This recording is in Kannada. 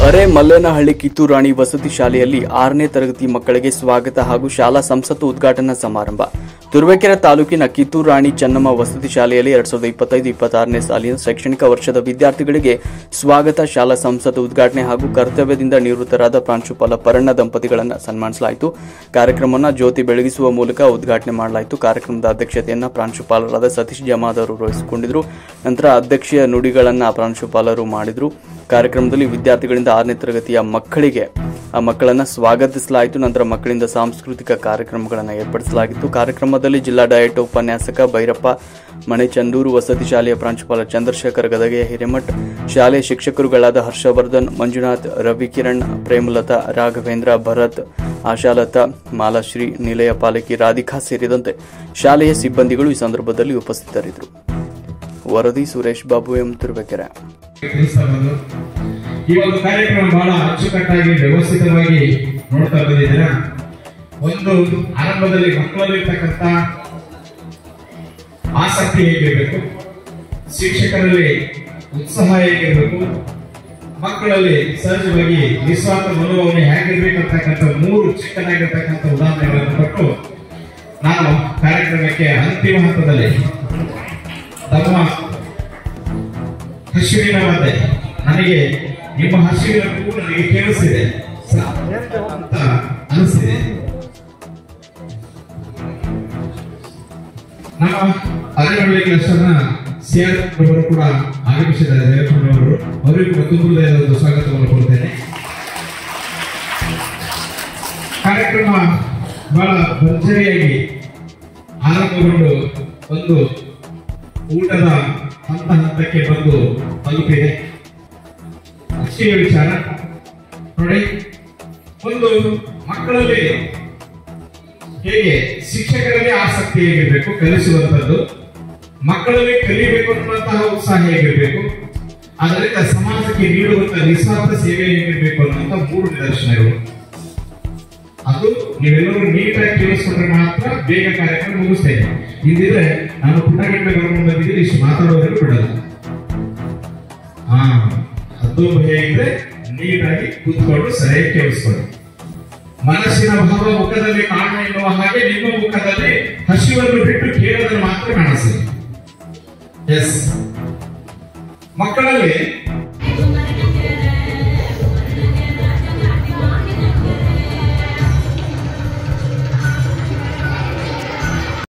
ಅರೆ ಮಲ್ಲೇನಹಳ್ಳಿ ಕಿತ್ತೂರು ರಾಣಿ ವಸತಿ ಶಾಲೆಯಲ್ಲಿ 6ನೇ ತರಗತಿ ಮಕ್ಕಳಿಗೆ ಸ್ವಾಗತ ಹಾಗೂ ಶಾಲಾ ಸಂಸತ್ತು ಉದ್ಘಾಟನಾ ಸಮಾರಂಭ. ತುರುವೇಕೆರೆ ತಾಲೂಕಿನ ಕಿತ್ತೂರು ರಾಣಿ ಚೆನ್ನಮ್ಮ ವಸತಿ ಶಾಲೆಯಲ್ಲಿ 2025-26ನೇ ಸಾಲಿನ ಶೈಕ್ಷಣಿಕ ವರ್ಷದ ವಿದ್ಯಾರ್ಥಿಗಳಿಗೆ ಸ್ವಾಗತ, ಶಾಲಾ ಸಂಸತ್ತು ಉದ್ಘಾಟನೆ ಹಾಗೂ ಕರ್ತವ್ಯದಿಂದ ನಿವೃತ್ತರಾದ ಪ್ರಾಂಶುಪಾಲ ಪರಣ್ಣ ದಂಪತಿಗಳನ್ನು ಸನ್ಮಾನಿಸಲಾಯಿತು. ಕಾರ್ಯಕ್ರಮವನ್ನು ಜ್ಯೋತಿ ಬೆಳಗಿಸುವ ಮೂಲಕ ಉದ್ಘಾಟನೆ ಮಾಡಲಾಯಿತು. ಕಾರ್ಯಕ್ರಮದ ಅಧ್ಯಕ್ಷತೆಯನ್ನು ಪ್ರಾಂಶುಪಾಲರಾದ ಸತೀಶ್ ಜಮಾದ್ ಅವರು ವಹಿಸಿಕೊಂಡಿದ್ದರು. ನಂತರ ಅಧ್ಯಕ್ಷೀಯ ನುಡಿಗಳನ್ನು ಪ್ರಾಂಶುಪಾಲರು ಮಾಡಿದರು. ಕಾರ್ಯಕ್ರಮದಲ್ಲಿ ವಿದ್ಯಾರ್ಥಿಗಳಿಂದ 6ನೇ ತರಗತಿಯ ಮಕ್ಕಳನ್ನು ಸ್ವಾಗತಿಸಲಾಯಿತು. ನಂತರ ಮಕ್ಕಳಿಂದ ಸಾಂಸ್ಕೃತಿಕ ಕಾರ್ಯಕ್ರಮಗಳನ್ನು ಏರ್ಪಡಿಸಲಾಗಿತ್ತು. ಕಾರ್ಯಕ್ರಮದಲ್ಲಿ ಜಿಲ್ಲಾ ಡಯಟ್ ಉಪನ್ಯಾಸಕ ಭೈರಪ್ಪ ಮಣೆಚಂದೂರು, ವಸತಿ ಶಾಲೆಯ ಪ್ರಾಂಶುಪಾಲ ಚಂದ್ರಶೇಖರ್ ಗದಗೆಯ ಹಿರೇಮಠ್, ಶಾಲೆಯ ಶಿಕ್ಷಕರುಗಳಾದ ಹರ್ಷವರ್ಧನ್, ಮಂಜುನಾಥ್, ರವಿಕಿರಣ್, ಪ್ರೇಮಲತಾ, ರಾಘವೇಂದ್ರ, ಭರತ್, ಆಶಾಲತಾ, ಮಾಲಾಶ್ರೀ, ನಿಲಯ ಪಾಲಕಿ ರಾಧಿಕಾ ಸೇರಿದಂತೆ ಶಾಲೆಯ ಸಿಬ್ಬಂದಿಗಳು ಈ ಸಂದರ್ಭದಲ್ಲಿ ಉಪಸ್ಥಿತರಿದ್ದರು. ವರದಿ ಸುರೇಶ್ ಬಾಬು ಎಂ, ತುರುವೇಕೆರೆ. ಈ ಒಂದು ಕಾರ್ಯಕ್ರಮ ಬಹಳ ಅಚ್ಚುಕಟ್ಟಾಗಿ ವ್ಯವಸ್ಥಿತವಾಗಿ ನೋಡ್ತಾ ಬಂದಿದ್ದೀರಾ. ಒಂದು ಆರಂಭದಲ್ಲಿ ಮಕ್ಕಳಲ್ಲಿರ್ತಕ್ಕಂಥ ಆಸಕ್ತಿ ಹೇಗಿರಬೇಕು, ಶಿಕ್ಷಕರಲ್ಲಿ ಉತ್ಸಾಹ ಹೇಗಿರಬೇಕು, ಮಕ್ಕಳಲ್ಲಿ ಸಹಜವಾಗಿ ನಿಸ್ವಾರ್ಥ ಮನೋಭಾವನೆ ಹೇಗಿರ್ಬೇಕಂತಕ್ಕಂಥ 3 ಚಿಕ್ಕದಾಗಿರ್ತಕ್ಕಂಥ ಉದಾಹರಣೆಗಳನ್ನು ಕೊಟ್ಟು ನಾನು ಕಾರ್ಯಕ್ರಮಕ್ಕೆ ಅಂತಿಮ ಹಂತದಲ್ಲಿ ತಮ್ಮ ಹಸಿವಿನ ಮಧ್ಯೆ ನನಗೆ ನಿಮ್ಮ ಹಸಿವಿನ ಕೂಗು ನನಗೆ ಕೇಳಿಸಿದೆ ಅಂತ ಅನಿಸಿದೆ. ನಮ್ಮ ಅರಣ್ಯ ಕ್ಲಸ್ಟರ್ನ ಸಿಆರ್ ಅವರು ಕೂಡ ಆಗಮಿಸಿದ್ದಾರೆ. ದೇವಪ್ಪನವರು ಅವರಿಗೂ ತುಂಬ ಒಂದು ಸ್ವಾಗತವನ್ನು ಕೊಡ್ತೇನೆ. ಕಾರ್ಯಕ್ರಮ ಬಹಳ ಭರ್ಜರಿಯಾಗಿ ಆರಂಭಗೊಂಡು ಒಂದು ಊಟದ ಹಂತಕ್ಕೆ ಬಂದು ತಲುಪಿದೆ. ಅಷ್ಟೇ ವಿಚಾರ ನೋಡಿ, ಒಂದು ಮಕ್ಕಳಲ್ಲಿ ಹೇಗೆ ಶಿಕ್ಷಕರಲ್ಲಿ ಆಸಕ್ತಿ ಹೇಗಿರ್ಬೇಕು, ಕಲಿಸುವಂತದ್ದು, ಮಕ್ಕಳಲ್ಲಿ ಕಲಿಬೇಕು ಅನ್ನುವಂತಹ ಉತ್ಸಾಹ ಹೇಗಿರ್ಬೇಕು, ಅದರಿಂದ ಸಮಾಜಕ್ಕೆ ನೀಡುವಂತಹ ನಿಸ್ವಾರ್ಥ ಸೇವೆ ಹೇಗಿರ್ಬೇಕು ಅನ್ನುವಂತ 3 ನಿದರ್ಶನಗಳು. ಅದು ನೀವೆಲ್ಲರೂ ನೀಟಾಗಿ ಕೇಳಿಸ್ಕೊಂಡ್ರೆ ಮಾತ್ರ ಬೇಗ ಕಾರ್ಯಕ್ರಮ ಮುಗಿಸ್ತೇನೆ. ಇಲ್ಲಿದ್ರೆ ನಾನು ಪುಟ್ಟಗಟ್ಟಲೆ ಬರ್ಕೊಂಡು ಬಂದಿದ್ದೀನಿ, ಇಷ್ಟು ಮಾತಾಡೋದ್ರಲ್ಲಿ ಬಿಡಲ್ಲ. ಅದು ಭಯ ಇದ್ರೆ ನೀಟಾಗಿ ಕೂತ್ಕೊಂಡು ಸರಿಯಾಗಿ ಕೇಳಿಸ್ಕೊಳ್ಳಿ. ಮನಸ್ಸಿನ ಭಾವ ಮುಖದಲ್ಲಿ ಕಾಣ ಎನ್ನುವ ಹಾಗೆ ನಿಮ್ಮ ಮುಖದಲ್ಲಿ ಹಸಿವನ್ನು ಬಿಟ್ಟು ಕೇಳೋದನ್ನು ಮಾತ್ರ ಕಾಣಿಸ್ತದೆ. ಎಸ್, ಮಕ್ಕಳಲ್ಲಿ